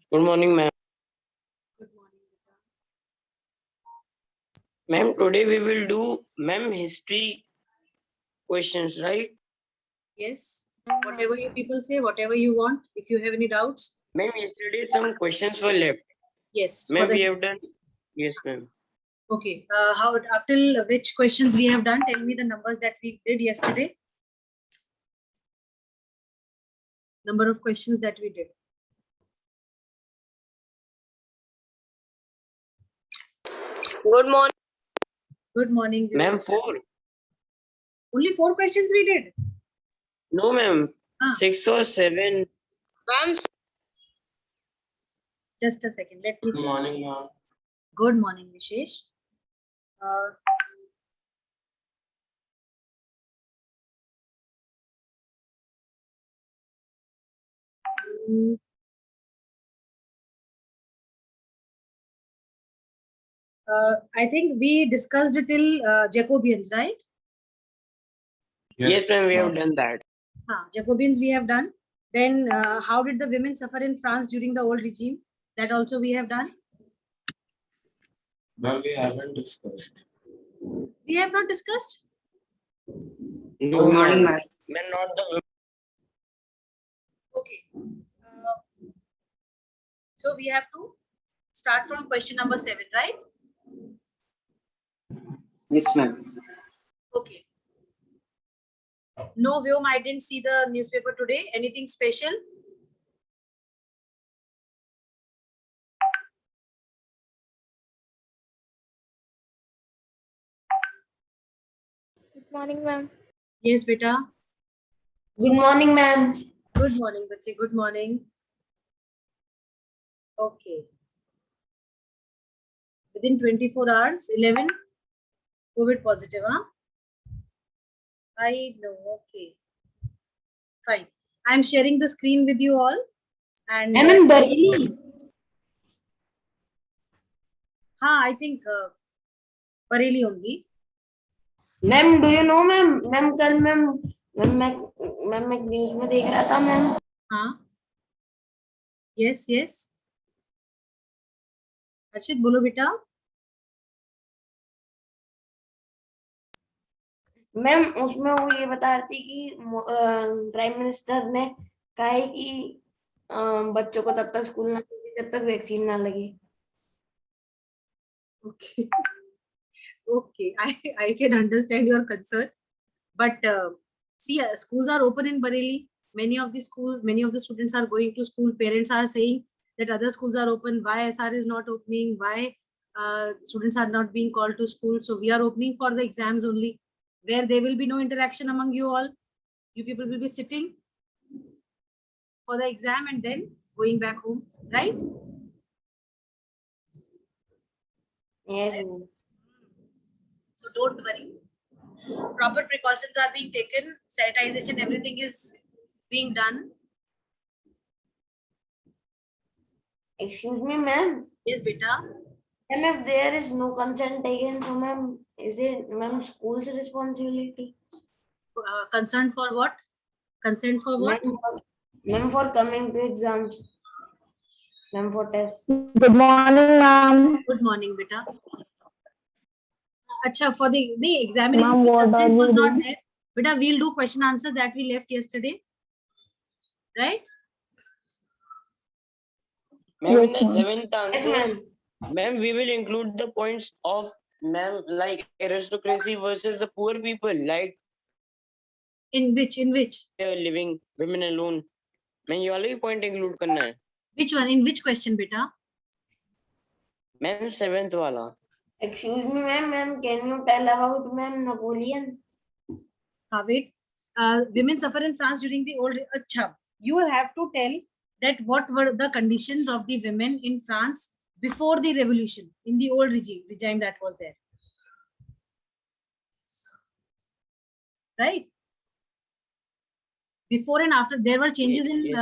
Good morning, ma'am. Good morning, Vita. Ma'am, today we will do, ma'am, history questions, right? Yes, whatever you people say, whatever you want. If you have any doubts, Ma'am, yesterday some questions were left. yes. Ma'am, we have done. Yes, ma'am. Okay. How up till which questions we have done? Tell me the numbers that we did yesterday. Number of questions that we did. Good morning. Good morning, Ma'am, Vivek. 4. Only 4 questions we did. No, ma'am. Ah. 6 or 7. Ma'am, Just a second. Let me Good check. morning, ma'am. Good morning, Vishesh. I think we discussed it till Jacobians, right? Yes, ma'am, we have done that. Jacobians we have done. Then how did the women suffer in France during the old regime? That also we have done. Ma'am, we haven't discussed. We have not discussed. No, good morning, ma'am. ma'am. Ma'am, not the. Okay. So we have to start from question number 7, right? Yes, ma'am. Okay. No, Vyom, I didn't see the newspaper today. Anything special? Good morning, ma'am. Yes, beta. Good morning, ma'am. Good morning, bache. Good morning. Okay. Within 24 hours, 11 COVID positive, huh? I know. Okay. Fine. I'm sharing the screen with you all. And I'm in Bareilly. I think Bareilly only. Ma'am, do you know, ma'am? Ma'am, कल मैं एक news में देख रहा था, ma'am. हाँ. Yes, yes. Arshit बोलो बेटा. मैम, उसमें वो ये बता रही थी कि प्राइम मिनिस्टर ने कहा है कि बच्चों को तब तक स्कूल ना भेजें जब तक वैक्सीन ना लगे. Okay. Okay, I can understand your concern, but see, schools are open in Bareilly. Many of the students are going to school. Parents are saying that other schools are open. Why SR is not opening? Why students are not being called to school? So we are opening for the exams only, where there will be no interaction among you all. You people will be sitting for the exam and then going back home, right? Yes, ma'am. So don't worry. Proper precautions are being taken. Sanitization, everything is being done. Excuse me, ma'am. Yes, beta. Ma'am, if there is no consent taken, so ma'am, is it ma'am school's responsibility? Consent for what? Consent for what? Ma'am, for coming to exams. Ma'am, for tests. Good morning, ma'am. Good morning, beta. Acha, for the examination, Ma'am, what consent are was you not doing? there. Beta, we'll do question answers that we left yesterday. Right? Ma'am, in Yes, the ma'am. 7th Yes, answer, ma'am. ma'am, we will include the points of, ma'am, like aristocracy versus the poor people, like In which? living women alone. Ma'am, ये वाला भी point include करना है. Which one? In which question, beta? Ma'am, 7th वाला. Excuse me, ma'am, can you tell about ma'am Napoleon? Wait. Women suffer in France during the old. Acha, you have to tell that what were the conditions of the women in France before the revolution, in the old regime that was there. Right? Before and after, there were changes in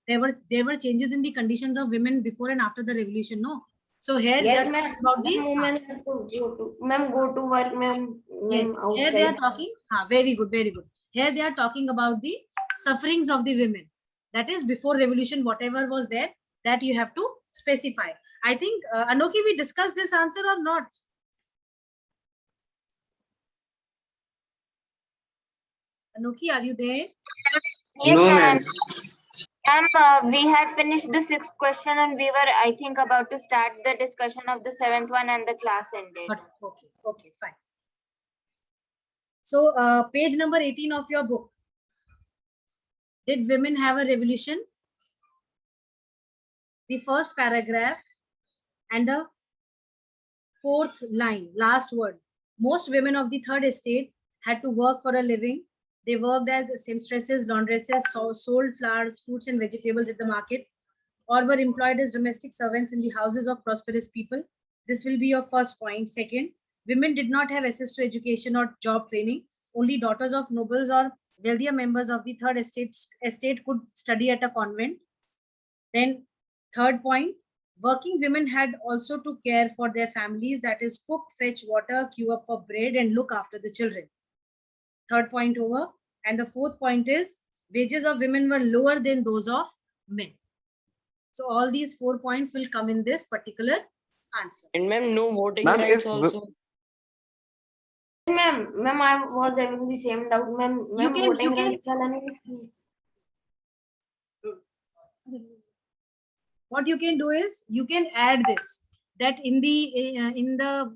there were changes in the conditions of women before and after the revolution. No. So here Yes, they are ma'am. talking about the Women have to go to work, ma'am. yes. Outside. Here they are talking. Very good, very good. Here they are talking about the sufferings of the women. That is before revolution, whatever was there, that you have to specify. I think Anoki, we discussed this answer or not? Anoki, are you there? Yes, No, ma'am. ma'am. Ma'am, we had finished the 6th question and we were, I think, about to start the discussion of the 7th one and the class ended. Okay, fine. So page number 18 of your book. Did women have a revolution? The first paragraph and the 4th line, last word. Most women of the third estate had to work for a living. They worked as seamstresses, laundresses, sold flowers, fruits and vegetables at the market, or were employed as domestic servants in the houses of prosperous people. This will be your first point. Second, women did not have access to education or job training. Only daughters of nobles or wealthier members of the third estate could study at a convent. Then third point, working women had also to care for their families, that is cook, fetch water, queue up for bread and look after the children. Third point over. And the fourth point is wages of women were lower than those of men. So all these 4 points will come in this particular answer. And ma'am, no voting Ma'am, rights if also. Ma'am, I was having the same doubt. Ma'am, voting rights वाला नहीं. What you can do is you can add this, that in the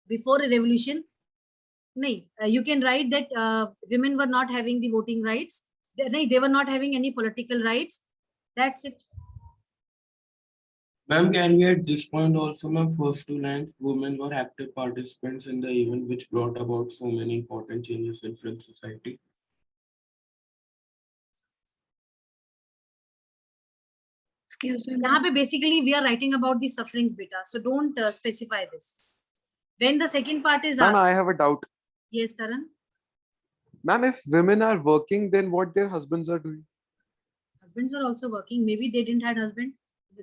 before a revolution, you can write that women were not having the voting rights. They were not having any political rights. That's it. Ma'am, can we at this point also, ma'am, first 2 lines, women were active participants in the event which brought about so many important changes in French society? Excuse me. यहाँ पे basically we are writing about the sufferings, beta. So don't specify this. When the second part is Ma'am, asked. I have a doubt. Yes, Taran. Ma'am, if women are working, then what their husbands are doing? Husbands were also working. Maybe they didn't have husband.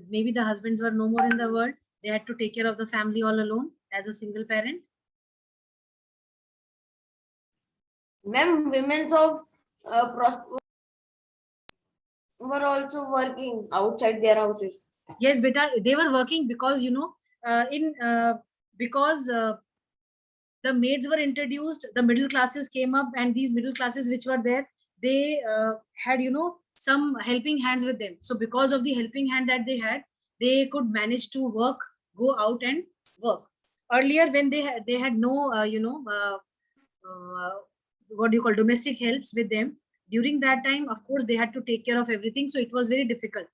Maybe the husbands were no more in the world. They had to take care of the family all alone as a single parent. Ma'am, women of were also working outside their houses. Yes, beta, they were working because because the maids were introduced, the middle classes came up, and these middle classes which were there, they had some helping hands with them. So because of the helping hand that they had, they could manage to work, go out and work. Earlier, when they had no what do you call domestic helps with them, during that time, of course, they had to take care of everything, so it was very difficult.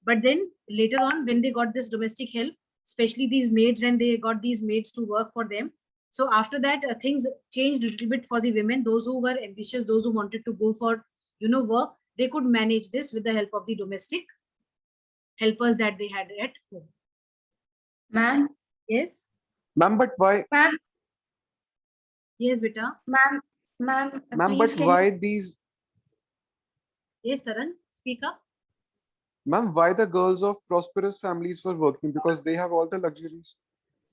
But then later on, when they got this domestic help, especially these maids, when they got these maids to work for them, so after that things changed a little bit for the women. Those who were ambitious, those who wanted to go for work, they could manage this with the help of the domestic helpers that they had at home. Ma'am. Yes. Ma'am, but why? Ma'am. Yes, beta. Ma'am. Ma'am, but why these? Yes, Taran, speak up. Ma'am, why the girls of prosperous families were working? Because they have all the luxuries.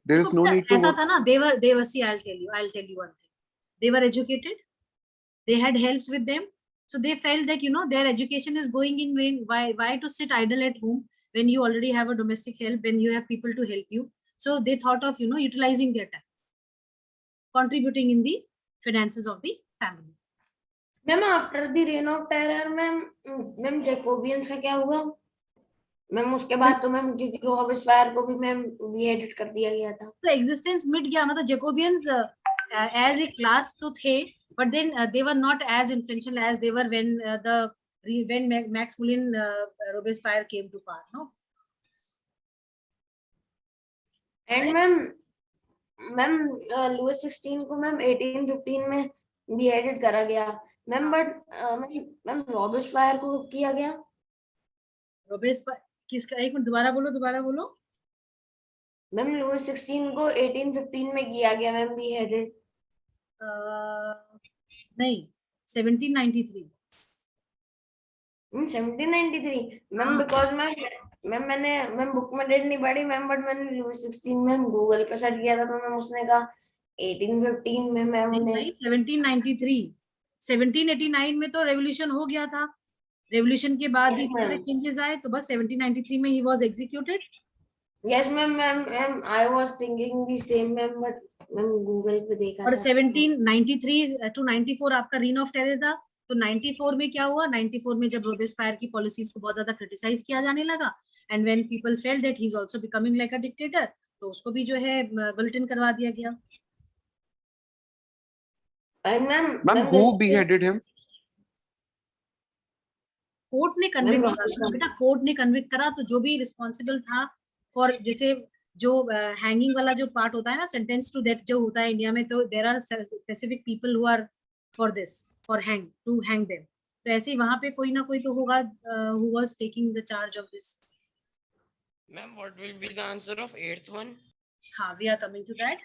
There is no need to work. They were, see, I'll tell you one thing. They were educated. They had helps with them. So they felt that, their education is going in vain. Why to sit idle at home when you already have a domestic help, when you have people to help you? So they thought of, utilizing their time, contributing in the finances of the family. Ma'am, after the reign of terror, ma'am, Jacobians का क्या हुआ? Ma'am उसके बाद तो ma'am क्योंकि रॉबस्पायर को भी ma'am beheaded कर दिया गया था. तो existence मिट गया, मतलब Jacobians as a class तो थे, but then they were not as influential as they were when Maximilian Robespierre came to power, no? And ma'am Louis 16 को मैम 1815 में beheaded करा गया. मैम but मैम रॉबस्पायर को कब किया गया? रॉबस्पायर किसका? एक मिनट, दोबारा बोलो. मैम Louis 16 को 1815 में किया गया मैम beheaded. नहीं, 1793. 1793 मैम because मैम बुक में डेट नहीं पढ़ी मैम, बट मैंने Louis 16 मैम गूगल पे सर्च किया था तो मैम उसने कहा 1815 में मैम नहीं, 1793. 1789 में तो रेवोल्यूशन हो गया था. रेवोल्यूशन के बाद Yes, ही इतने सारे ma'am. चेंजेस आए, तो बस 1793 में he was executed. Yes, ma'am. I was thinking the same, ma'am, but ma'am Google पे देखा और था. 1793 to 94 आपका रीन ऑफ टेरर था. तो 94 में क्या हुआ? 94 में जब रोबेस्पायर की पॉलिसीज को बहुत ज्यादा क्रिटिसाइज किया जाने लगा, and when people felt that he is also becoming like a dictator, तो उसको भी जो है गुलिटिन करवा दिया गया. And ma'am, Ma'am, who जैसे beheaded him? कोर्ट ने ma'am कन्विक्ट Robert करा बेटा, कोर्ट ने कन्विक्ट करा. तो जो भी रिस्पॉन्सिबल था फॉर, जैसे जो हैंगिंग वाला जो पार्ट होता है ना, सेंटेंस टू डेथ जो होता है इंडिया में, तो there are specific people who are for this, for hang, to hang them. तो ऐसे ही वहां पे कोई ना कोई तो होगा who was taking the charge of this. Ma'am, what will be the answer of eighth one? हाँ, we are coming to that.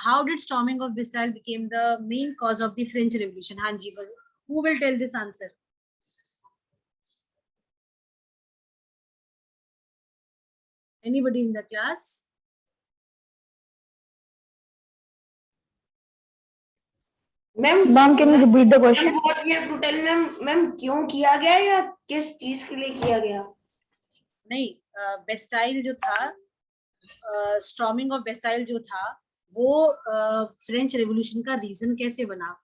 How did storming of Bastille became the main cause of the French Revolution? हाँ जी, who will tell this answer? Anybody in the class? Ma'am, can you repeat the question? ma'am, what you have to tell, ma'am, क्यों किया गया या किस चीज के लिए किया गया? नहीं, बेस्टाइल जो था, स्टॉर्मिंग ऑफ बेस्टाइल जो था, वो फ्रेंच रेवोल्यूशन का रीजन कैसे बना?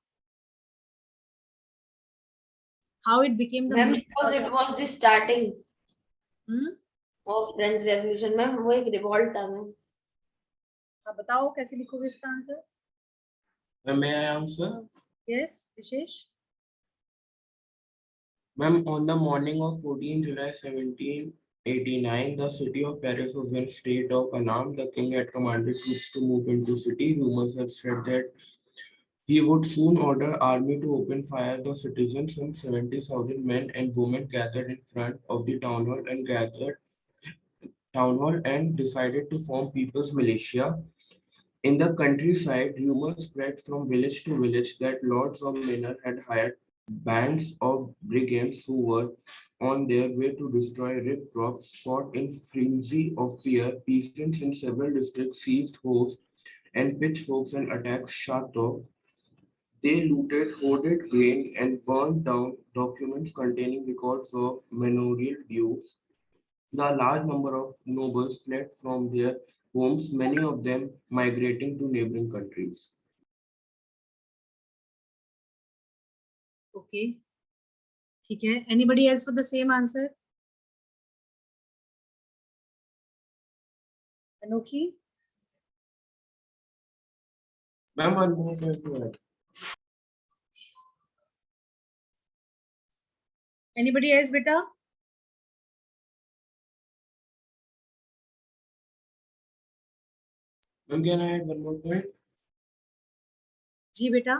How it became the Ma'am, because it was the starting of French Revolution, ma'am. वो एक revolt था, ma'am. आप बताओ कैसे लिखोगे इसका answer? May I answer? Yes, Vishesh. Ma'am, on the morning of 14 July 1789, the city of Paris was in state of alarm. The king had commanded troops to move into city. Rumors have said that he would soon order army to open fire. The citizens, some 70,000 men and women, gathered in front of the town hall and decided to form people's militia. In the countryside, rumors spread from village to village that lords of manor had hired bands of brigands who were on their way to destroy rib crops. Caught in frenzy of fear, peasants in several districts seized hoes and pitchforks and attacked chateaux. They looted hoarded grain and burned down documents containing records of manorial dues. The large number of nobles fled from their homes, many of them migrating to neighboring countries. Okay, ठीक है. Anybody else for the same answer? अनोखी. Ma'am, one more point to add. Anybody else बेटा? Ma'am, can I add one more point? जी बेटा,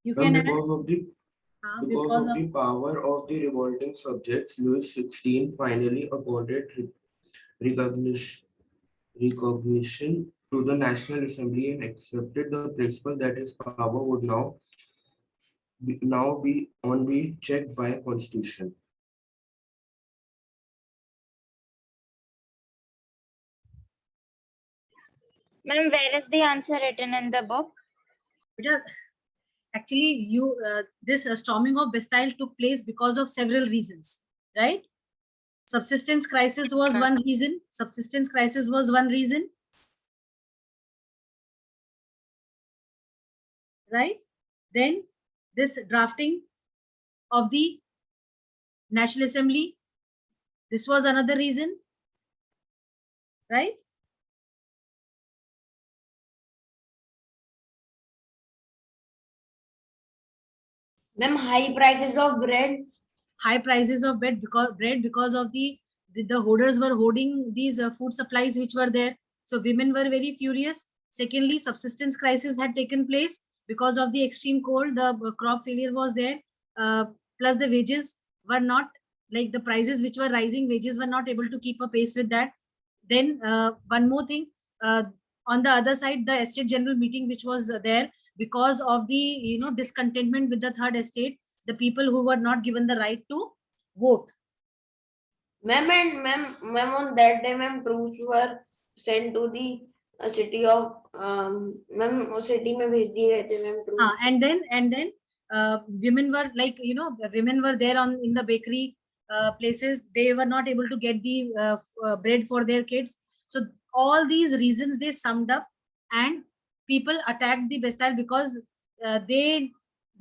you Ma'am, can add. because of the हाँ, because of the power of the revolting subjects, Louis XVI finally accorded recognition to the National Assembly and accepted the principle that his power would now be checked by Constitution. Ma'am, where is the answer written in the book? बेटा, actually this storming of Bastille took place because of several reasons, right? Subsistence crisis was one reason. Subsistence crisis was one reason, right? Then this drafting of the National Assembly, this was another reason, right? Ma'am, high prices of bread. High prices of bread because of the hoarders were hoarding these food supplies which were there. So women were very furious. Secondly, subsistence crisis had taken place because of the extreme cold. The crop failure was there. Plus the wages were not, like the prices which were rising, wages were not able to keep a pace with that. Then one more thing, on the other side, the estate general meeting which was there, because of the discontentment with the third estate, the people who were not given the right to vote. Ma'am, on that day, ma'am, troops were sent to the city of ma'am, city में भेज दिए गए थे, ma'am, troops. And then women were like, women were there in the bakery places. They were not able to get the bread for their kids. So all these reasons they summed up, and people attacked the Bastille because they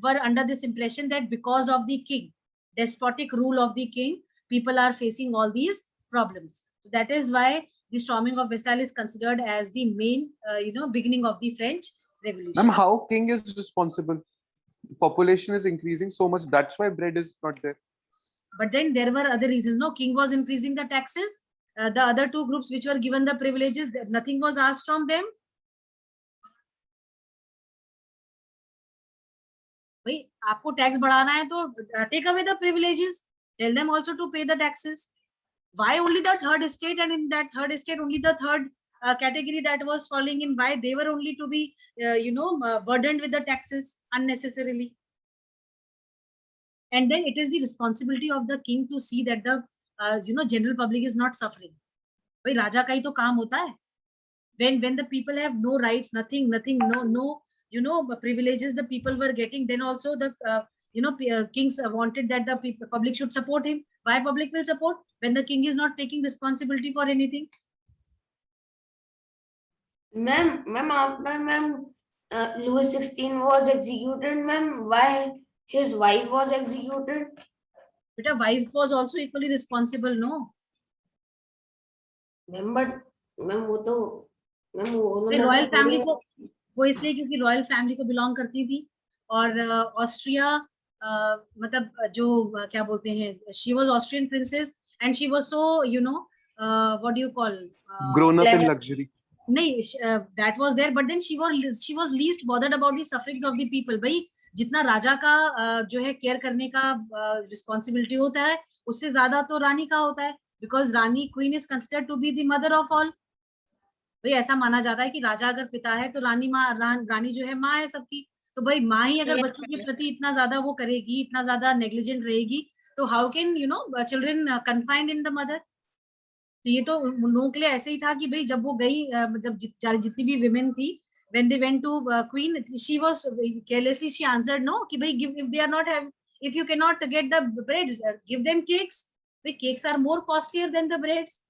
were under this impression that because of the king, despotic rule of the king, people are facing all these problems. That is why the storming of Bastille is considered as the main, beginning of the French Revolution. Ma'am, how king is responsible? Population is increasing so much. That's why bread is not there. But then there were other reasons. No, king was increasing the taxes. The other two groups which were given the privileges, nothing was asked from them. भाई आपको tax बढ़ाना है तो take away the privileges. Tell them also to pay the taxes. Why only the third estate, and in that third estate only the third category that was falling in, why they were only to be burdened with the taxes unnecessarily? And then it is the responsibility of the king to see that the general public is not suffering. भाई राजा का ही तो काम होता है. When the people have no rights, nothing, no privileges the people were getting, then also the kings wanted that the public should support him. Why public will support when the king is not taking responsibility for anything? Ma'am, after Louis XVI was executed, ma'am, why his wife was executed? But a wife was also equally responsible, no? Ma'am, but ma'am वो तो royal family को वो इसलिए क्योंकि royal family को belong करती थी, और ऑस्ट्रिया मतलब जो क्या बोलते हैं, she was Austrian princess and she was so what do you call Grown up in luxury. नहीं, that was there, but then she was least bothered about the sufferings of the people. भाई जितना राजा का जो है care करने का responsibility होता है, उससे ज्यादा तो रानी का होता है, because rani queen is considered to be the mother of all. भाई ऐसा माना जाता है कि राजा अगर पिता है तो रानी जो है माँ है सबकी. तो भाई माँ ही अगर बच्चों के प्रति इतना ज्यादा वो करेगी, इतना ज्यादा नेग्लिजेंट रहेगी, तो how can children confined in the mother? तो ये तो उन के लिए ऐसे ही था कि भाई जब वो गई, मतलब जितनी भी विमेन थी, when they went to queen, she was carelessly she answered no कि भाई if they are not if you cannot get the breads, give them cakes. भाई cakes are more costlier than the breads.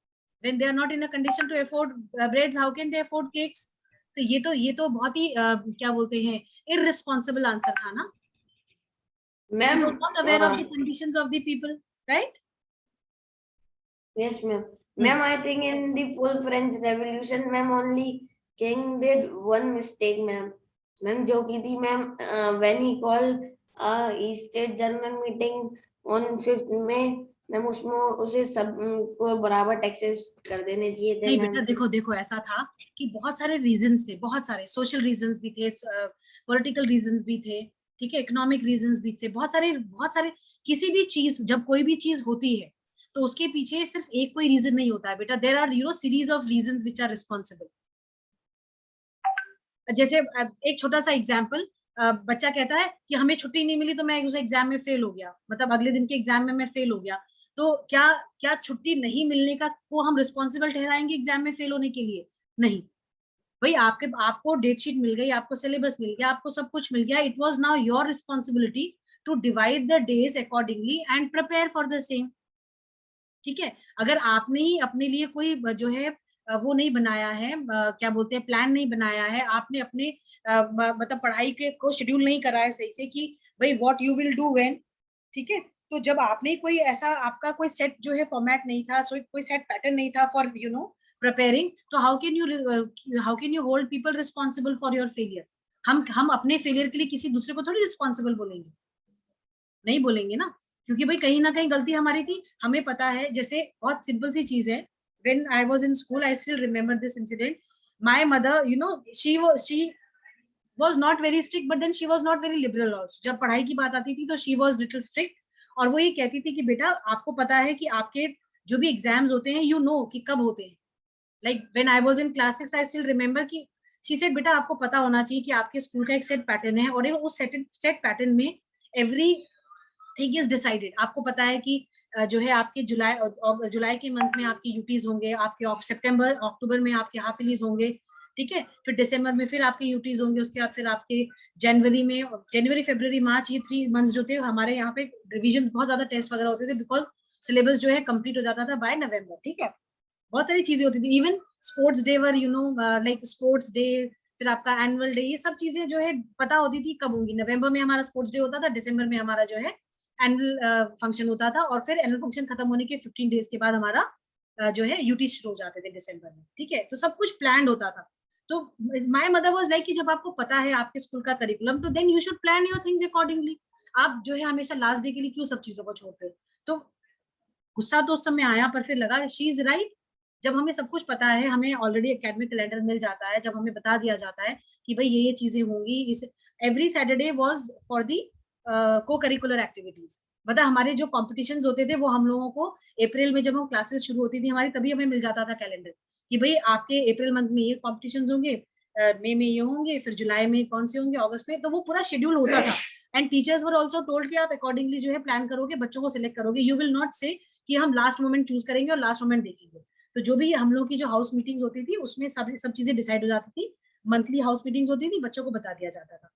When they are not in a condition to afford breads, how can they afford cakes? तो ये तो बहुत ही क्या बोलते हैं, irresponsible answer था ना. She was not aware of the conditions of the people, right? Yes, ma'am. Ma'am, I think in the full French Revolution, ma'am, only king did one mistake, ma'am. Ma'am, जो की थी ma'am, when he called a state general meeting on 5th May, ma'am उसमें उसे सब को बराबर taxes कर देने चाहिए थे. नहीं बेटा, देखो ऐसा था कि बहुत सारे रीजंस थे, बहुत सारे सोशल रीजंस भी थे, पॉलिटिकल रीजंस भी थे, ठीक है, इकोनॉमिक रीजंस भी थे, बहुत सारे. किसी भी चीज, जब कोई भी चीज होती है तो उसके पीछे सिर्फ एक कोई रीजन नहीं होता है बेटा. There are series of reasons which are responsible. जैसे एक छोटा सा एग्जांपल, बच्चा कहता है कि हमें छुट्टी नहीं मिली तो मैं उस एग्जाम में फेल हो गया, मतलब अगले दिन के एग्जाम में मैं फेल हो गया. तो क्या छुट्टी नहीं मिलने का को हम रिस्पॉन्सिबल ठहराएंगे एग्जाम में फेल होने के लिए? नहीं भाई, आपको डेट शीट मिल गई, आपको सिलेबस मिल गया, आपको सब कुछ मिल गया. It was now your responsibility to divide the days accordingly and prepare for the same. ठीक है, अगर आपने ही अपने लिए कोई जो है वो नहीं बनाया है, क्या बोलते हैं, प्लान नहीं बनाया है, आपने अपने मतलब पढ़ाई के को शेड्यूल नहीं करा है सही से कि भाई what you will do when, ठीक है, तो जब आपने कोई ऐसा आपका कोई सेट जो है फॉर्मेट नहीं था, कोई सेट पैटर्न नहीं था फॉर प्रिपेयरिंग, तो how can you hold people responsible for your failure? हम अपने फेलियर के लिए किसी दूसरे को थोड़ी रिस्पॉन्सिबल बोलेंगे, नहीं बोलेंगे ना, क्योंकि भाई कहीं ना कहीं गलती हमारी थी, हमें पता है. जैसे बहुत सिंपल सी चीज है, when I was in school, I still remember this incident. My mother, she was not very strict, but then she was not very liberal also. जब पढ़ाई की बात आती थी तो she was little strict, और वो ये कहती थी कि बेटा आपको पता है कि आपके जो भी एग्जाम्स होते हैं, कि कब होते हैं. Like when I was in class 6, I still remember कि she said बेटा आपको पता होना चाहिए कि आपके स्कूल का एक सेट पैटर्न है, और उस सेट पैटर्न में एवरी थिंग इज डिसाइडेड. आपको पता है कि जो है आपके जुलाई के मंथ में आपके यूटीज होंगे, आपके सितंबर अक्टूबर में आपके हाफ ईयर्लीज होंगे, ठीक है। फिर दिसंबर में फिर आपके यूटीज होंगे, उसके बाद फिर आपके जनवरी फरवरी मार्च, ये 3 मंथ्स जो थे हमारे यहाँ पे रिविजन बहुत ज्यादा टेस्ट वगैरह होते थे, बिकॉज सिलेबस जो है कंप्लीट हो जाता था बाय नवंबर। ठीक है, बहुत सारी चीजें होती थी, even sports day were like sports day, फिर आपका एनुअल डे, ये सब चीजें जो है पता होती थी कब होंगी। नवंबर में हमारा स्पोर्ट्स डे होता था, दिसंबर में हमारा जो है एनुअल फंक्शन होता था, और फिर एनुअल फंक्शन खत्म होने के 15 डेज के बाद हमारा जो है यूटी शुरू हो जाते थे दिसंबर में। ठीक है, तो सब कुछ प्लान होता था। तो माय मदर वाज लाइक कि जब आपको पता है आपके स्कूल का करिकुलम, तो then you should plan your things accordingly. आप जो है हमेशा लास्ट डे के लिए क्यों सब चीजों को छोड़ते हो? तो गुस्सा तो उस समय आया, पर फिर लगा शी इज राइट। जब हमें सब कुछ पता है, हमें ऑलरेडी एकेडमिक कैलेंडर मिल जाता है, जब हमें बता दिया जाता है कि भाई ये चीजें होंगी, इस every Saturday was for the को करिकुलर एक्टिविटीज। मतलब हमारे जो कॉम्पिटिशन्स होते थे वो हम लोगों को अप्रैल में जब हम क्लासेस शुरू होती थी हमारी, तभी हमें मिल जाता था कैलेंडर कि भाई आपके अप्रैल मंथ में ये कॉम्पिटिशन्स होंगे, मई में ये होंगे, फिर जुलाई में कौन से होंगे, अगस्त में, तो वो पूरा शेड्यूल होता था। And teachers were also told कि आप अकॉर्डिंगली जो है प्लान करोगे, बच्चों को सिलेक्ट करोगे। यू विल नॉट से कि हम लास्ट मोमेंट चूज करेंगे और लास्ट मोमेंट देखेंगे। तो जो भी हम लोग की जो हाउस मीटिंग होती थी उसमें सब चीजें डिसाइड हो जाती थी। मंथली हाउस मीटिंग्स होती थी, बच्चों को बता दिया जाता था।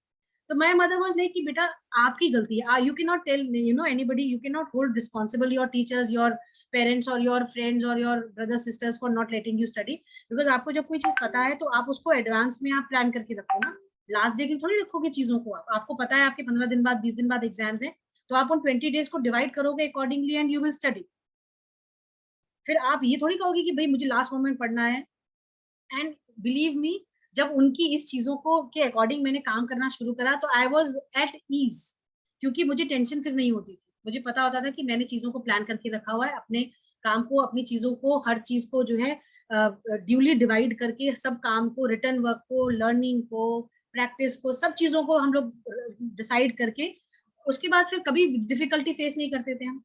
तो माय मदर वाज लाइक कि बेटा आपकी गलती है, you can not tell anybody, you can not hold responsible your teachers, your parents और योर फ्रेंड्स और your brother sisters for not letting you study. Because आपको जब कोई चीज पता है तो आप उसको एडवांस में आप प्लान करके रखो ना, लास्ट डे के थोड़ी रखोगे चीजों को। आपको पता है आपके 15 दिन बाद 20 दिन बाद एग्जाम्स है, तो आप उन 20 डेज को डिवाइड करोगे accordingly and you will study. फिर आप ये थोड़ी कहोगे कि भाई मुझे लास्ट मोमेंट पढ़ना है। एंड बिलीव मी, जब उनकी इस चीजों को के अकॉर्डिंग मैंने काम करना शुरू करा तो आई वॉज एट ईज, क्योंकि मुझे टेंशन फिर नहीं होती थी। मुझे पता होता था कि मैंने चीजों को प्लान करके रखा हुआ है, अपने काम को, अपनी चीजों को, हर चीज को जो है ड्यूली डिवाइड करके, सब काम को, रिटर्न वर्क को, लर्निंग को, प्रैक्टिस को, सब चीजों को हम लोग डिसाइड करके, उसके बाद फिर कभी डिफिकल्टी फेस नहीं करते थे हम।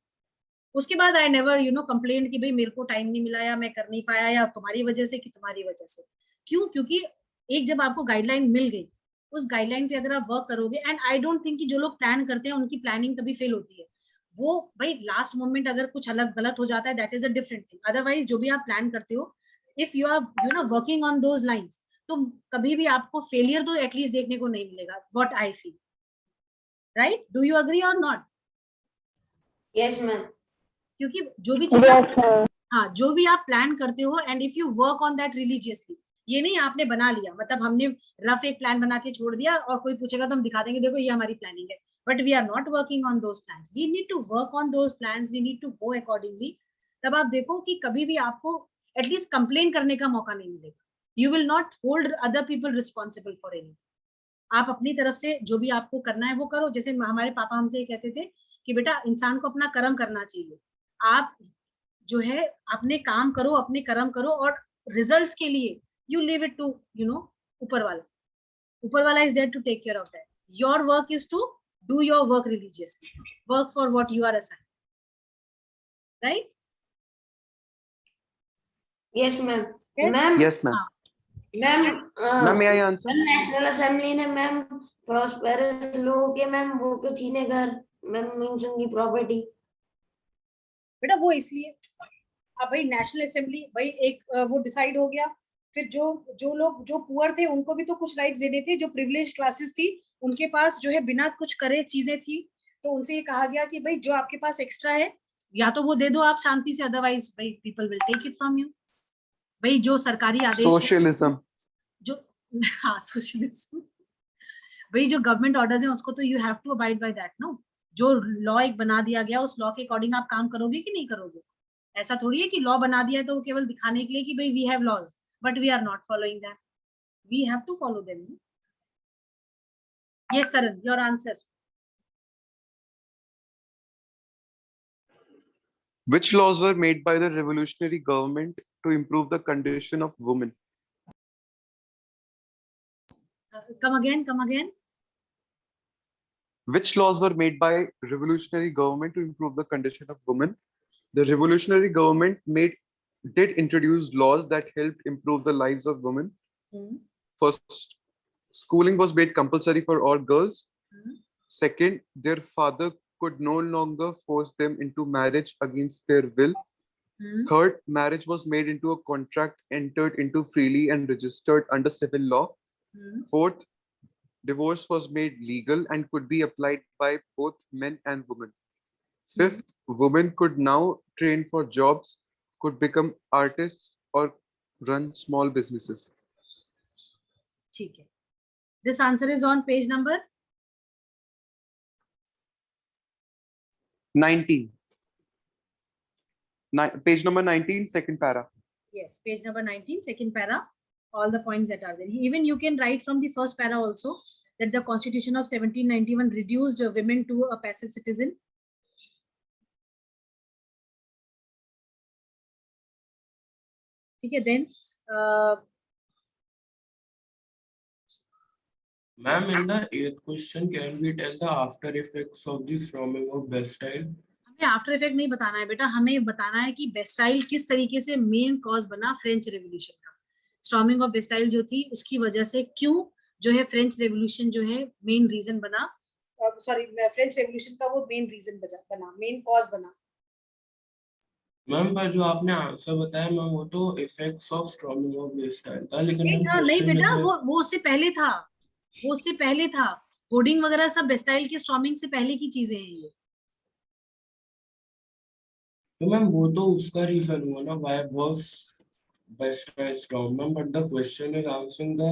उसके बाद आई नेवर कंप्लेन कि भाई मेरे को टाइम नहीं मिला या मैं कर नहीं पाया या तुम्हारी वजह से कि तुम्हारी वजह से। क्यों? क्योंकि एक जब आपको गाइडलाइन मिल गई, उस गाइडलाइन पे अगर आप वर्क करोगे, एंड आई डोंट थिंक कि जो लोग प्लान करते हैं उनकी प्लानिंग कभी फेल होती है। वो भाई लास्ट मोमेंट अगर कुछ अलग गलत हो जाता है, that is a different thing. Otherwise जो भी आप प्लान करते हो, if you are working on those lines, तो कभी भी आपको फेलियर तो एटलीस्ट देखने को नहीं मिलेगा, what I feel. Right? Do you agree और नॉट? Yes ma'am. क्योंकि जो भी चीज हाँ, जो भी आप प्लान करते हो, and if you work on that religiously, ये नहीं आपने बना लिया, मतलब हमने रफ एक प्लान बना के छोड़ दिया और कोई पूछेगा तो हम दिखा देंगे देखो ये हमारी प्लानिंग है, but we are not working on those plans. We need to work on those plans, we need to go accordingly. तब आप देखो कि कभी भी आपको एटलीस्ट कंप्लेन करने का मौका नहीं मिलेगा। You will not hold other people responsible for any. आप अपनी तरफ से जो भी आपको करना है वो करो। जैसे हमारे पापा हमसे कहते थे कि बेटा इंसान को अपना कर्म करना चाहिए। आप जो है अपने काम करो, अपने कर्म करो, और रिजल्ट्स के लिए यू लीव इट टू ऊपर वाला। ऊपर वाला is there to take care of that. Your work is to do your work religiously, work for what you are assigned, right? Yes ma'am. Ma'am Yes, ma'am. Ma'am Ma'am, may I answer? National assembly ने ma'am prosperous लोगों के ma'am वो क्यों छीने घर, ma'am means उनकी property. बेटा वो इसलिए, अब भाई नेशनल असेंबली भाई एक वो डिसाइड हो गया, फिर जो जो लोग जो पुअर थे उनको भी तो कुछ राइट्स देने थे। जो प्रिविलेज क्लासेस थी उनके पास जो है बिना कुछ करे चीजें थी, तो उनसे ये कहा गया कि भाई जो आपके पास एक्स्ट्रा है या तो वो दे दो आप शांति से, अदरवाइज भाई people will take it from you. भाई जो सरकारी आदेश है, Socialism. जो हाँ सोशलिज्म, भाई जो गवर्नमेंट ऑर्डर्स हैं उसको तो you have to abide by that no. जो लॉ एक बना दिया गया उस लॉ के अकॉर्डिंग आप काम करोगे कि नहीं करोगे? ऐसा थोड़ी है कि लॉ बना दिया है तो वो केवल दिखाने के लिए कि भाई we have laws, but we are not following that, we have to follow them. Yes Taran, your answer. Which laws were made by the revolutionary government to improve the condition of women? Come again. Which laws were made by revolutionary government to improve the condition of women? The revolutionary government did introduce laws that helped improve the lives of women. First, schooling was made compulsory for all girls. Second, their father could no longer force them into marriage against their will. Hmm. Third, marriage was made into a contract entered into freely and registered under civil law. Hmm. Fourth, divorce was made legal and could be applied by both men and women. Fifth, women could now train for jobs, could become artists or run small businesses. ठीक है. This answer is on page number 19. Page number 19, second para. yes, page number 19, second para. All the points that are there. Even you can write from the first para also that the Constitution of 1791 reduced women to a passive citizen. Okay, then Ma'am, in the eighth question, can we tell the after effects of the storming of Bastille? हमें after effect नहीं बताना है बेटा, हमें बताना है कि Bastille किस तरीके से मेन कॉज बना फ्रेंच रेवोल्यूशन का. स्टॉर्मिंग ऑफ बेस्टाइल जो थी उसकी वजह से क्यों जो है फ्रेंच रेवोल्यूशन जो है मेन रीजन बना, सॉरी फ्रेंच रेवोल्यूशन का वो मेन रीजन बना, मेन कॉज बना. मैम पर जो आपने आंसर बताया मैम वो तो effects of storming of Bastille था, लेकिन मैम नहीं क्वेश्चन बेटा, में वो उससे पहले था, वो उससे पहले था. होर्डिंग वगैरह सब बेस्टाइल के स्टॉर्मिंग से पहले की चीजें हैं ये. तो मैम वो तो उसका रीजन हुआ ना, why was Bastille storm, ma'am, but the question is answering the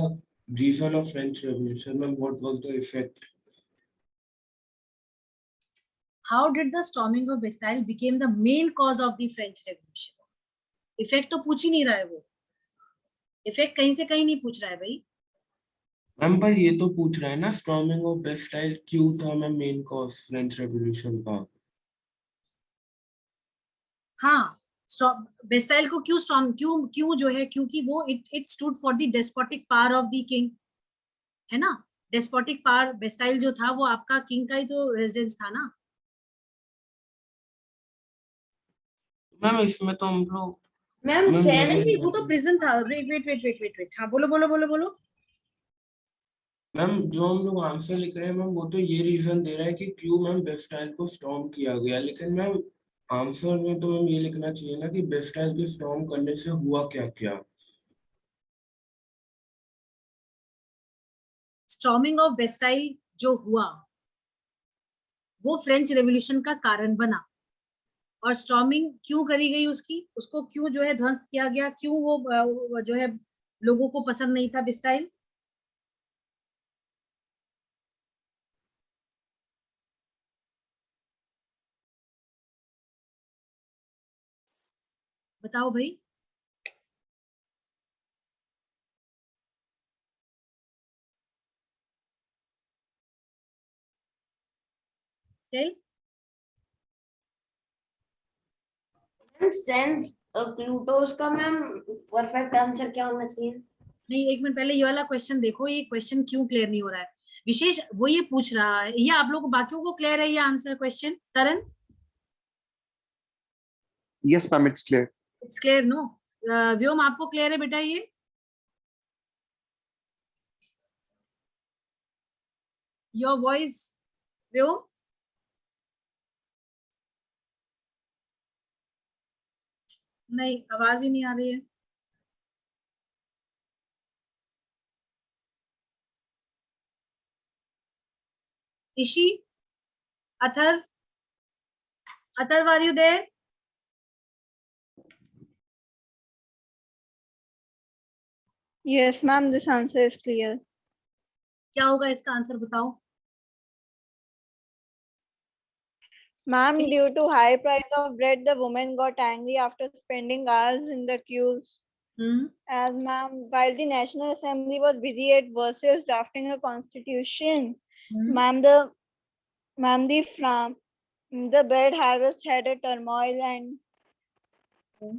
reason of French Revolution, ma'am. What was the effect? How did the storming of Bastille became the main cause of the French Revolution? Effect तो पूछ ही नहीं रहा है वो, effect कहीं से कहीं नहीं पूछ रहा है भाई. मैम पर ये तो पूछ रहा है ना स्टॉर्मिंग ऑफ बेस्टाइल क्यों था ma'am main cause French revolution का. हाँ, बेस्टाइल को क्यों स्टॉर्म, क्यों जो है, क्योंकि वो it stood for the despotic power of the king, है ना. डेस्पोटिक पावर, बेस्टाइल जो था वो आपका किंग का ही तो रेजिडेंस था ना. मैम इसमें तो हम लोग मैम मैम सेन नहीं, वो तो प्रिजन था. वेट, हाँ बोलो बोलो बोलो बोलो. मैम जो हम लोग आंसर लिख रहे हैं मैम वो तो ये रीजन दे रहा है कि क्यों मैम बेस्टाइल को स्टॉर्म किया गया, लेकिन मैम आंसर में तो मैम ये लिखना चाहिए ना कि बेस्टाइल के स्टॉर्म करने से हुआ क्या क्या. स्टॉर्मिंग ऑफ बेस्टाइल जो हुआ वो फ्रेंच रेवोल्यूशन का कारण बना. और स्टॉर्मिंग क्यों करी गई उसकी, उसको क्यों जो है ध्वस्त किया गया, क्यों वो जो है लोगों को पसंद नहीं था बेस्टाइल. बताओ भाई. टेल. सेन प्लूटोस का मैम परफेक्ट आंसर क्या होना चाहिए? नहीं, एक मिनट पहले ये वाला क्वेश्चन देखो, ये क्वेश्चन क्यों क्लियर नहीं हो रहा है. विशेष वो ये पूछ रहा है, ये आप लोग बाकियों को क्लियर है ये answer question. Taran, Yes, ma'am, it's clear. It's clear no. Vyom आपको क्लियर है बेटा ये? Your voice Vyom. नहीं, आवाज ही नहीं आ रही है. Ishi, Atharv, Atharv are you there? Yes, ma'am, this answer is clear. क्या होगा इसका आंसर बताओ. Ma'am, due to high price of bread, the woman got angry after spending hours in the queues. As ma'am, while the National Assembly was busy at versus drafting a constitution, ma'am, the bread harvest had a turmoil and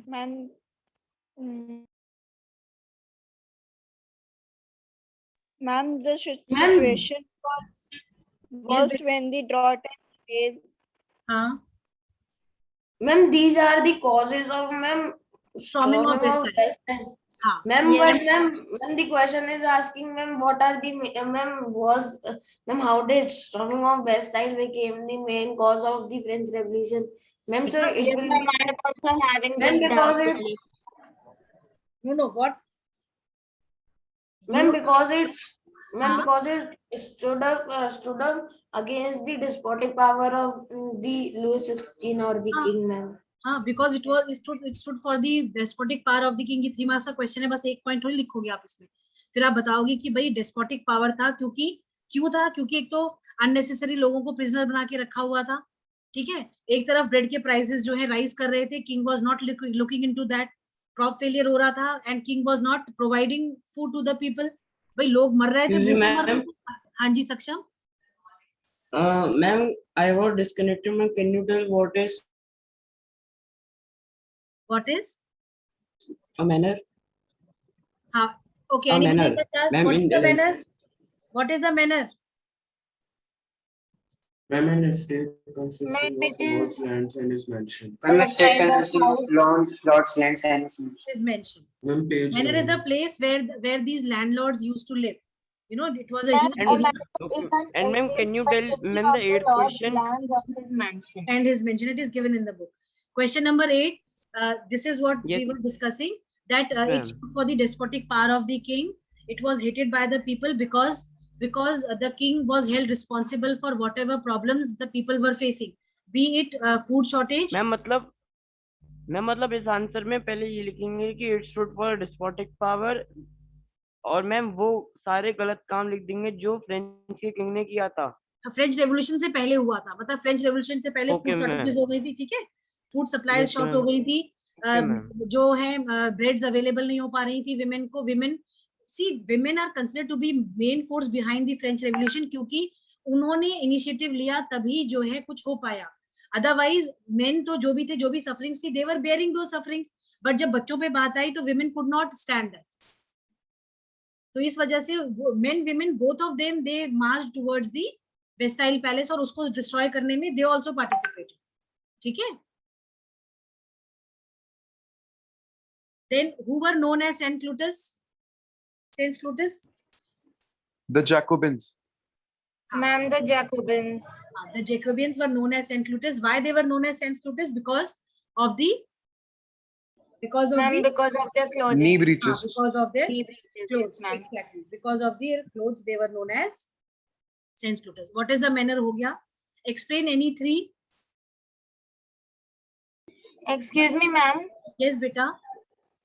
ma'am, ma'am, the situation was worse when the drought and hail. हाँ, Ma'am, these are the causes of ma'am Storming of Bastille. हाँ Ma'am, Yes. but ma'am, when the question is asking, ma'am, what are the ma'am, how did storming of Bastille became the main cause of the French Revolution? Ma'am, so it Yes, will ma'am. be, I am also having ma'am, this doubt because it, only. no what ma'am, you because it, ma'am, हाँ because it stood up against the despotic power of the Louis XVI or the हाँ king, ma'am. हाँ because it stood for the despotic power of the king. ये 3 marks का question है, बस एक point थोड़ी लिखोगे आप इसमें, फिर आप बताओगे कि भाई डेस्पोटिक पावर था क्योंकि क्यों था, क्योंकि एक तो अननेसेसरी लोगों को प्रिजनर बना के रखा हुआ था, ठीक है, एक तरफ ब्रेड के प्राइसेस जो है राइज कर रहे थे, king was not looking into that, crop failure हो रहा था and king was not providing food to the people, भाई लोग मर रहे थे, Excuse me, भूखे मर रहे ma'am. थे। हाँ जी सक्षम, Ma'am, I was disconnected. Ma'am, can you tell what is what is a manner? हाँ okay, A anybody manner, can ma'am. What In is the manner, what is a manner? Ma'am, an estate Ma'am, consisting it of is lords, lands, and is mentioned. the Ma'am, state kind of consisting of house. lawns, lots, lands, and Is mentioned. Ma'am, page Manor is the 11. place where these landlords used to live. You know, it was a Ma'am, huge a area, manor Okay. is an And ma'am, estate can you tell consisting ma'am the of the eighth lord's question? land of his mansion. and his mention it is given in the book. Question number 8. This is what Yes, we were discussing. That ma'am. it's for the despotic power of the king. It was hated by the people because the king was held responsible for whatever problems the people were facing, be it food shortage. Ma'am मतलब इस answer में पहले ये लिखेंगे कि it stood for despotic power, और ma'am वो सारे गलत काम लिख देंगे जो फ्रेंच के किंग ने किया था। फ्रेंच रेवोल्यूशन से पहले हुआ था, मतलब फ्रेंच रेवोल्यूशन से पहले Okay, फूड शॉर्टेजेस ma'am. हो गई थी, ठीक है, food supplies Yes, short ma'am. हो गई थी, Okay, ma'am. जो है ब्रेड्स अवेलेबल नहीं हो पा रही थी विमेन को, women see women are considered to be main force behind the French revolution, क्योंकि उन्होंने इनिशिएटिव लिया तभी जो है कुछ हो पाया, अदरवाइज मेन तो जो भी थे, जो भी सफरिंग्स थी, they were bearing those sufferings, but जब बच्चों पे बात आई तो women could not stand that, तो इस वजह से men women both of them they march towards the वेस्टाइल पैलेस और उसको डिस्ट्रॉय करने में दे आल्सो पार्टिसिपेटेड, ठीक है। Then who were known as sans culottes, sans culottes, The Jacobins. Ma'am, the Jacobins. the Jacobians were known as Saint Clutus. Why they were known as Saint Clutus? Because of the Ma'am, because of their clothing. Knee breeches. because of their Knee breeches, yes, clothes, ma'am. exactly, because of their clothes they were known as Saint Clutus. What is a manner हो गया? Explain any three. Excuse me, ma'am. Yes beta.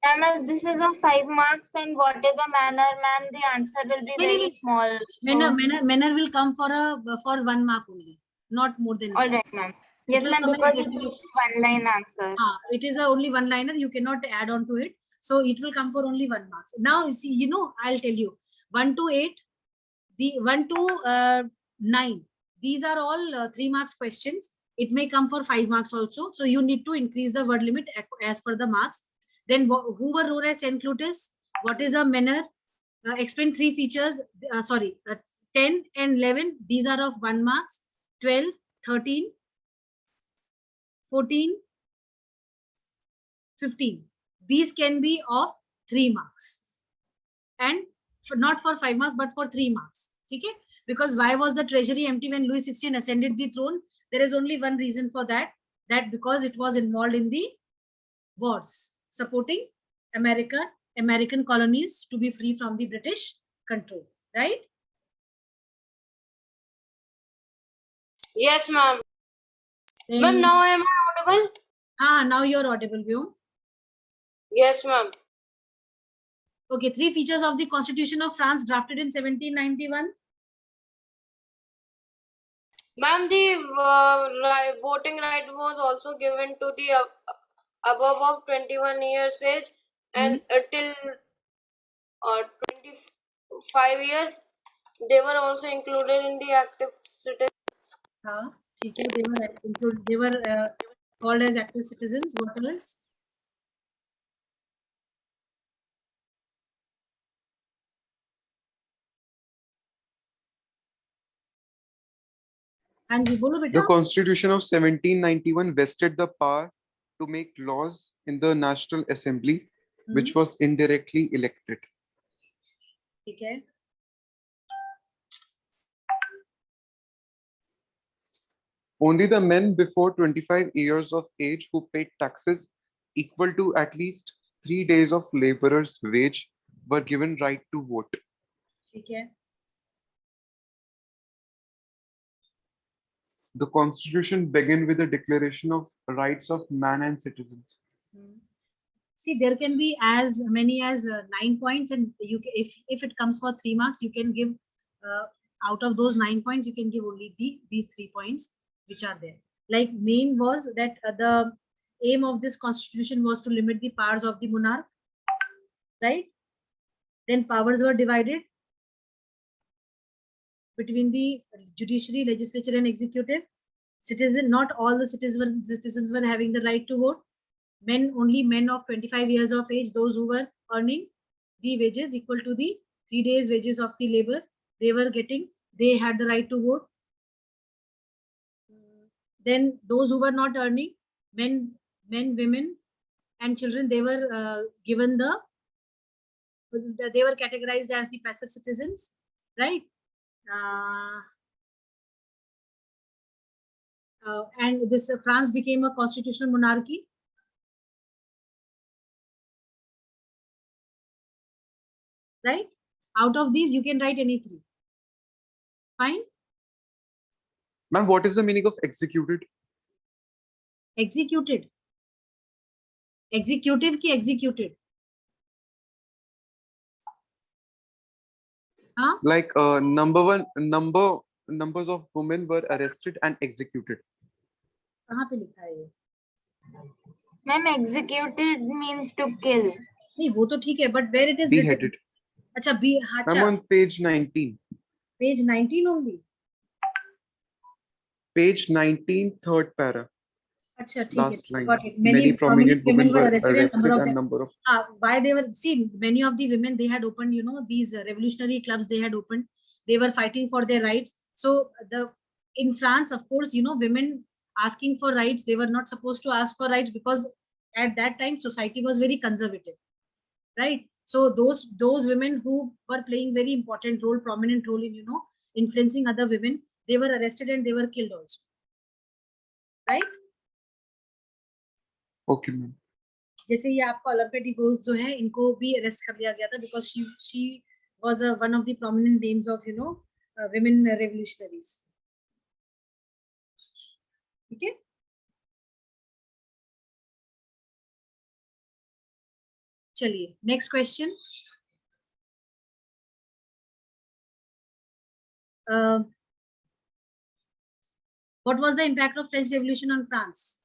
Ma'am, as this is of 5 marks, and what is a manner, ma'am? The answer will be very small. Manner will come for 1 mark only, not more than All that. right, ma'am. Yes, will ma'am, come as because it's definition. only one line answer. It is a only one liner, you cannot add on to it, so it will come for only 1 marks. Now you see, you know, I'll tell you 1 to 8, the 1 to 9, these are all 3 marks questions. It may come for 5 marks also, so you need to increase the word limit as per the marks. Then who were known as Saint Clutus? What is a manner? Explain 3 features. 10 and 11, these are of 1 marks. 12, 13, 14, 15. These can be of 3 marks. And not for 5 marks, but for 3 marks. Okay? Because why was the treasury empty when Louis XVI ascended the throne? There is only one reason for that. That because it was involved in the wars, supporting American colonies to be free from the British control. Right? Yes, ma'am. Then, Ma'am, now am I audible? now you're audible, Vyom. Yes, ma'am. Okay, 3 features of the Constitution of France drafted in 1791. Ma'am, the voting right was also given to the above of 21 years age and till 25 years. They were also included in the active citizen. They were called as active citizens. What else? Anji, bolo beta. The Constitution of 1791 vested the power to make laws in the National Assembly. which was indirectly elected. ठीक है. Only the men before 25 years of age who paid taxes equal to at least 3 days of laborer's wage were given right to vote. ठीक है. The constitution began with a declaration of rights of man and citizens. See, there can be as many as 9 points, and you can, if it comes for 3 marks, you can give out of those 9 points, you can give only these 3 points which are there. Like main was that the aim of this constitution was to limit the powers of the monarch, right? Then powers were divided between the judiciary, legislature, and executive. Not all the citizens were having the right to vote. Only men of 25 years of age, those who were earning the wages equal to the 3 days wages of the labor, they had the right to vote. Then those who were not earning, men, women, and children, they were they were categorized as the passive citizens, right? And this France became a constitutional monarchy. Right? Out of these, you can write any 3. Fine? Ma'am, what is the meaning of executed? Executed. Executive ki executed. Huh? Like numbers of women were arrested and executed. कहाँ पे लिखा है ये? Ma'am, executed means to kill. नहीं वो तो ठीक है, but where it is Beheaded. written? अच्छा I'm on page 19. Page 19 only. Page 19, third para. अच्छा ठीक Last है. line. Got it. Many prominent women were arrested and number of. Why they were, see, many of the women, they had opened, these revolutionary clubs they had opened. They were fighting for their rights. So in France, of course, women asking for rights, they were not supposed to ask for rights because at that time society was very conservative, right? So those women who were playing very important role, prominent role in influencing other women, they were arrested and they were killed also, right? Okay, ma'am. जैसे ये आपको Olympic goals जो है, इनको भी arrest कर लिया गया था because she was one of the prominent names of women revolutionaries. ठीक है? चलिए next question. What was the impact of French Revolution on France?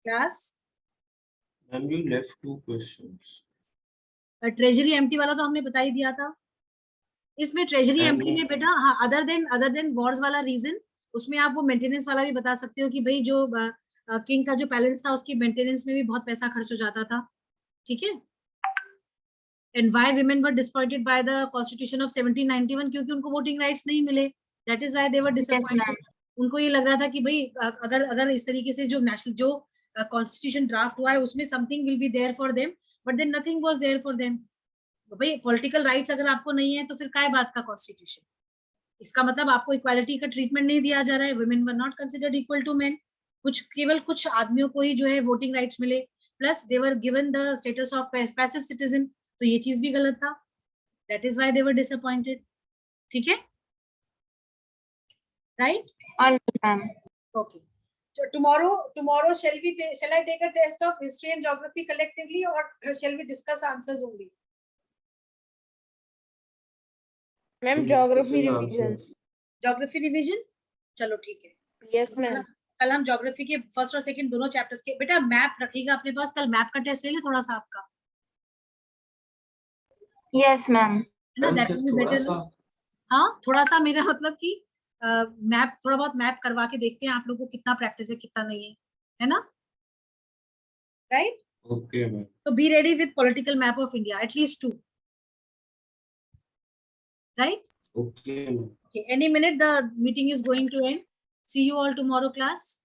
Class? Ma'am, you left 2 questions. Treasury empty वाला तो हमने बता ही दिया था. इसमें ट्रेजरी एम्प्टी में बेटा, हाँ, अदर देन वॉर्स वाला रीजन, उसमें आप वो मेंटेनेंस वाला भी बता सकते हो कि भाई जो किंग का जो पैलेस था उसकी मेंटेनेंस में भी बहुत पैसा खर्च हो जाता था. ठीक है? And why women were disappointed by the constitution of 1791, क्योंकि उनको वोटिंग राइट्स नहीं मिले. That is why they were disappointed. उनको ये लग रहा था कि भाई अगर इस तरीके से जो कॉन्स्टिट्यूशन ड्राफ्ट हुआ है उसमें something will be there for them, but then nothing was there for them. भाई पॉलिटिकल राइट्स अगर आपको नहीं है तो फिर काय बात का कॉन्स्टिट्यूशन? इसका मतलब आपको इक्वालिटी का ट्रीटमेंट नहीं दिया जा रहा है. Women were not considered equal to men. केवल कुछ आदमियों को ही जो है वोटिंग राइट्स मिले, plus they were given the status of passive citizen. तो ये चीज भी गलत था. That is why they were disappointed. ठीक है? Right? Okay. So tomorrow shall I take a test of history and geography collectively, or shall we discuss answers only? Ma'am, geography revision. Geography revision? चलो ठीक है. Yes, ma'am. कल हम geography के first और second दोनों चैप्टर्स के, बेटा मैप रखिएगा अपने पास. कल मैप का टेस्ट ले ले थोड़ा सा आपका. Yes, ma'am. That will be better. हाँ, थोड़ा सा, मेरा मतलब कि मैप, थोड़ा बहुत मैप करवा के देखते हैं आप लोगों को कितना प्रैक्टिस है कितना नहीं है ना? Right? Okay, ma'am. So be ready with political map of India, at least 2. Right? Okay, ma'am. Okay. Any minute the meeting is going to end. See you all tomorrow, class.